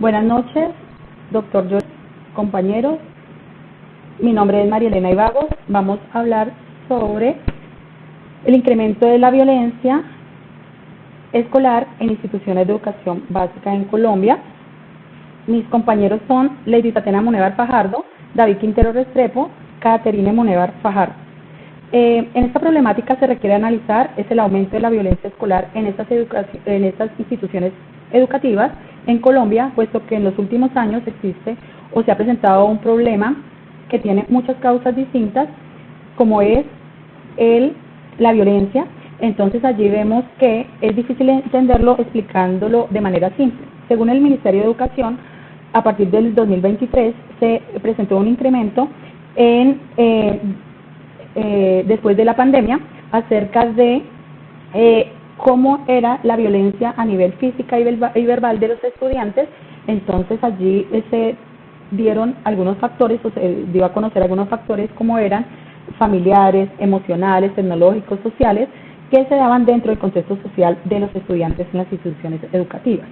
Buenas noches, doctor Jorge, compañeros. Mi nombre es María Elena Ibagos. Vamos a hablar sobre el incremento de la violencia escolar en instituciones de educación básica en Colombia. Mis compañeros son Lady Tatiana Monevar Fajardo, David Quintero Restrepo, Caterine Monevar Fajardo. En esta problemática se requiere analizar el aumento de la violencia escolar en estas instituciones educativas en Colombia, puesto que en los últimos años existe o se ha presentado un problema que tiene muchas causas distintas, como es la violencia. Entonces allí vemos que es difícil entenderlo explicándolo de manera simple. Según el Ministerio de Educación, a partir del 2023 se presentó un incremento después de la pandemia acerca de cómo era la violencia a nivel física y verbal de los estudiantes. Entonces allí se dieron algunos factores, o se dio a conocer algunos factores como eran familiares, emocionales, tecnológicos, sociales, que se daban dentro del contexto social de los estudiantes en las instituciones educativas.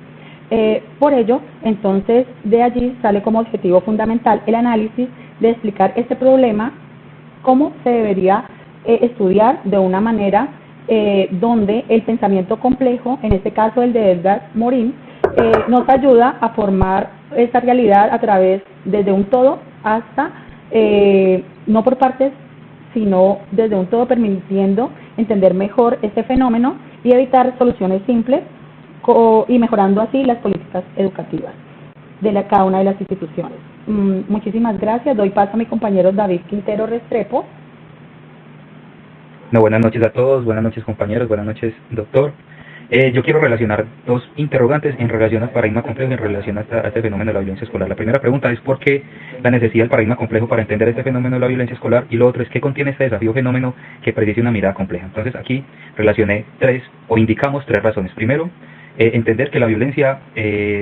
Por ello, entonces, de allí sale como objetivo fundamental el análisis de explicar este problema, cómo se debería estudiar de una manera donde el pensamiento complejo, en este caso el de Edgar Morin, nos ayuda a formar esta realidad a través desde un todo hasta, no por partes, sino desde un todo, permitiendo entender mejor este fenómeno y evitar soluciones simples y mejorando así las políticas educativas de cada una de las instituciones. Muchísimas gracias. Doy paso a mi compañero David Quintero Restrepo. Buenas noches a todos, buenas noches compañeros, buenas noches doctor. Yo quiero relacionar dos interrogantes en relación al paradigma complejo y en relación a este fenómeno de la violencia escolar. La primera pregunta es ¿por qué la necesidad del paradigma complejo para entender este fenómeno de la violencia escolar? Y lo otro es ¿qué contiene este desafío fenómeno que precisa una mirada compleja? Entonces aquí relacioné indicamos tres razones. Primero, entender que la violencia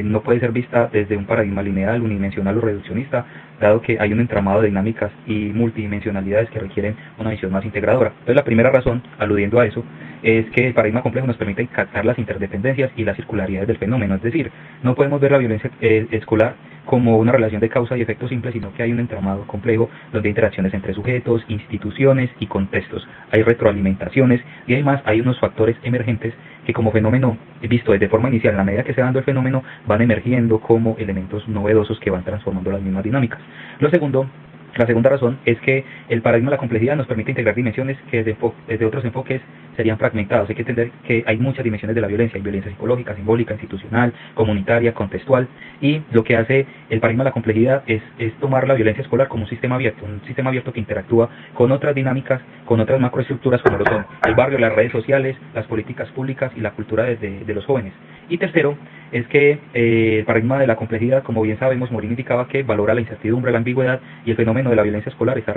no puede ser vista desde un paradigma lineal, unidimensional o reduccionista, dado que hay un entramado de dinámicas y multidimensionalidades que requieren una visión más integradora. Entonces la primera razón, aludiendo a eso, es que el paradigma complejo nos permite captar las interdependencias y las circularidades del fenómeno, es decir, no podemos ver la violencia escolar como una relación de causa y efecto simple, sino que hay un entramado complejo donde hay interacciones entre sujetos, instituciones y contextos, hay retroalimentaciones y además hay unos factores emergentes que como fenómeno visto desde forma inicial, en la medida que se va dando el fenómeno, van emergiendo como elementos novedosos que van transformando las mismas dinámicas. La segunda razón es que el paradigma de la complejidad nos permite integrar dimensiones que desde otros enfoques serían fragmentados. Hay que entender que hay muchas dimensiones de la violencia. Hay violencia psicológica, simbólica, institucional, comunitaria, contextual. Y lo que hace el paradigma de la complejidad es tomar la violencia escolar como un sistema abierto que interactúa con otras dinámicas, con otras macroestructuras como lo son el barrio, las redes sociales, las políticas públicas y la cultura de los jóvenes. Y tercero, es que el paradigma de la complejidad, como bien sabemos, Morin indicaba que valora la incertidumbre, la ambigüedad, y el fenómeno de la violencia escolar está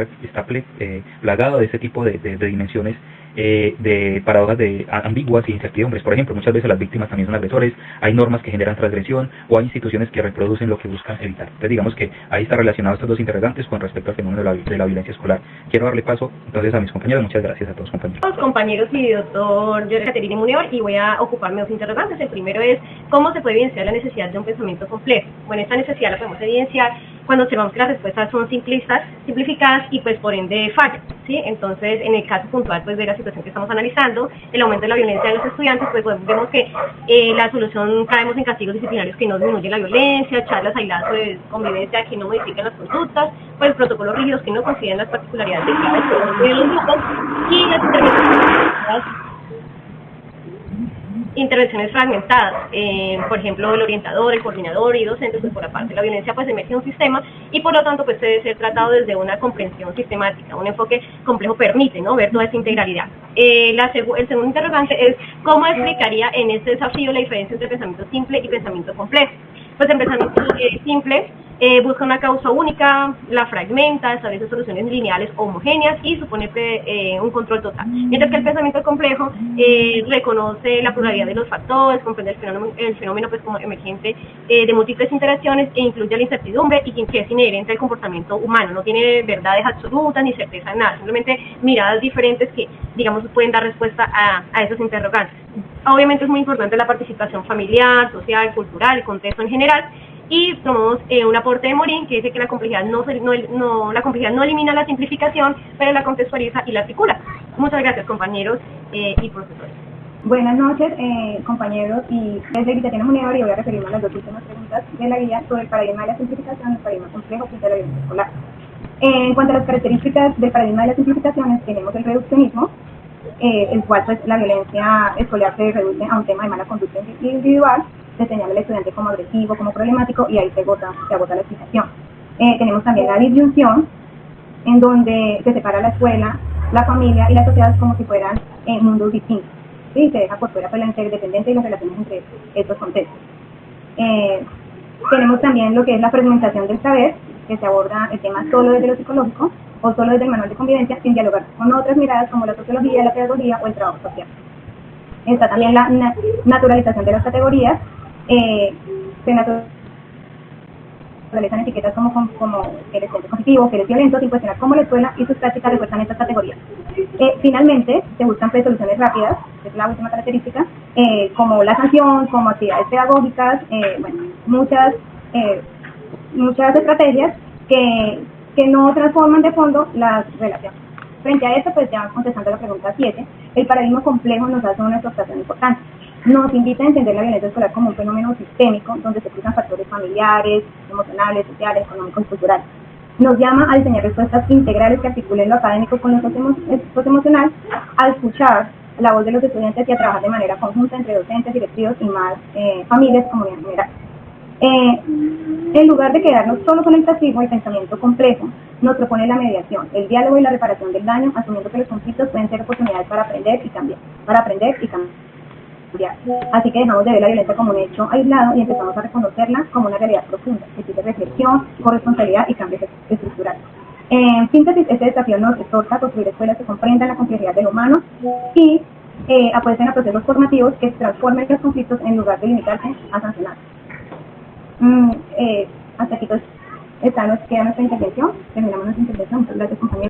plagado de este tipo de dimensiones, de paradojas ambiguas y incertidumbres. Por ejemplo, muchas veces las víctimas también son agresores, hay normas que generan transgresión o hay instituciones que reproducen lo que buscan evitar. Entonces digamos que ahí está relacionado estos dos interrogantes con respecto al fenómeno de la violencia escolar. Quiero darle paso entonces a mis compañeros. Muchas gracias a todos, compañeros. Compañeros y doctor Jorge Caterine Monevar, y voy a ocuparme de dos interrogantes. El primero es ¿cómo se puede evidenciar la necesidad de un pensamiento complejo? Bueno, esta necesidad la podemos evidenciar cuando observamos que las respuestas son simplificadas y pues por ende fallan, ¿sí? Entonces, en el caso puntual pues de la situación que estamos analizando, el aumento de la violencia de los estudiantes, pues vemos que la solución caemos en castigos disciplinarios que no disminuyen la violencia, charlas aisladas de convivencia que no modifican las conductas, pues protocolos rígidos que no consideran las particularidades de cada uno de los grupos y las intervenciones fragmentadas, por ejemplo el orientador, el coordinador y docentes, pues por aparte la violencia pues emerge en un sistema y por lo tanto pues debe ser tratado desde una comprensión sistemática. Un enfoque complejo permite, ¿no?, ver toda esa integralidad. El segundo interrogante es ¿cómo explicaría en este desafío la diferencia entre pensamiento simple y pensamiento complejo? Pues el pensamiento simple busca una causa única, la fragmenta, establece soluciones lineales o homogéneas y supone un control total. Mientras que el pensamiento complejo reconoce la pluralidad de los factores, comprende el fenómeno pues como emergente de múltiples interacciones e incluye la incertidumbre y que es inherente al comportamiento humano. No tiene verdades absolutas ni certeza en nada, simplemente miradas diferentes que, digamos, pueden dar respuesta a esos interrogantes. Obviamente es muy importante la participación familiar, social, cultural, el contexto en general, y promovemos un aporte de Morin, que dice que la complejidad la complejidad no elimina la simplificación, pero la contextualiza y la articula. Muchas gracias, compañeros y profesores. Buenas noches, compañeros, y desde Guillermo Munevar, y voy a referirme a las dos últimas preguntas de la guía sobre el paradigma de la simplificación y el paradigma complejo frente a la violencia escolar. En cuanto a las características del paradigma de las simplificaciones, tenemos el reduccionismo, el cual pues la violencia escolar se reduce a un tema de mala conducta individual, se señala al estudiante como agresivo, como problemático, y ahí se agota la explicación. Tenemos también la disyunción, en donde se separa la escuela, la familia y la sociedad como si fueran mundos distintos. ¿Sí? Se deja por fuera pues, la interdependencia y las relaciones entre estos contextos. Tenemos también lo que es la fragmentación del saber, que se aborda el tema solo desde lo psicológico o solo desde el manual de convivencia, sin dialogar con otras miradas como la sociología, la pedagogía o el trabajo social. Está también la naturalización de las categorías, se naturalizan etiquetas como que eres positivo, que eres violento, sin cuestionar cómo la escuela y sus prácticas refuerzan estas categorías. Finalmente, se buscan pues, soluciones rápidas, que es la última característica, como la sanción, como actividades pedagógicas, bueno, muchas estrategias que no transforman de fondo las relaciones. Frente a esto, pues ya contestando la pregunta 7, el paradigma complejo nos hace una exhortación importante. Nos invita a entender la violencia escolar como un fenómeno sistémico, donde se cruzan factores familiares, emocionales, sociales, económicos y culturales. Nos llama a diseñar respuestas integrales que articulen lo académico con lo socioemocional, a escuchar la voz de los estudiantes y a trabajar de manera conjunta entre docentes, directivos y más familias y comunidad en general. En lugar de quedarnos solo con el castigo, el pensamiento complejo nos propone la mediación, el diálogo y la reparación del daño, asumiendo que los conflictos pueden ser oportunidades para aprender y cambiar. Así que dejamos de ver la violencia como un hecho aislado y empezamos a reconocerla como una realidad profunda, que exige reflexión, corresponsabilidad y cambios estructurales. En síntesis, este desafío nos exhorta a construir escuelas que comprendan la complejidad del humano y apuesten a procesos formativos que transformen los conflictos en lugar de limitarse a sancionar. Hasta aquí pues queda nuestra intervención. Terminamos nuestra intervención. Muchas gracias, compañeros.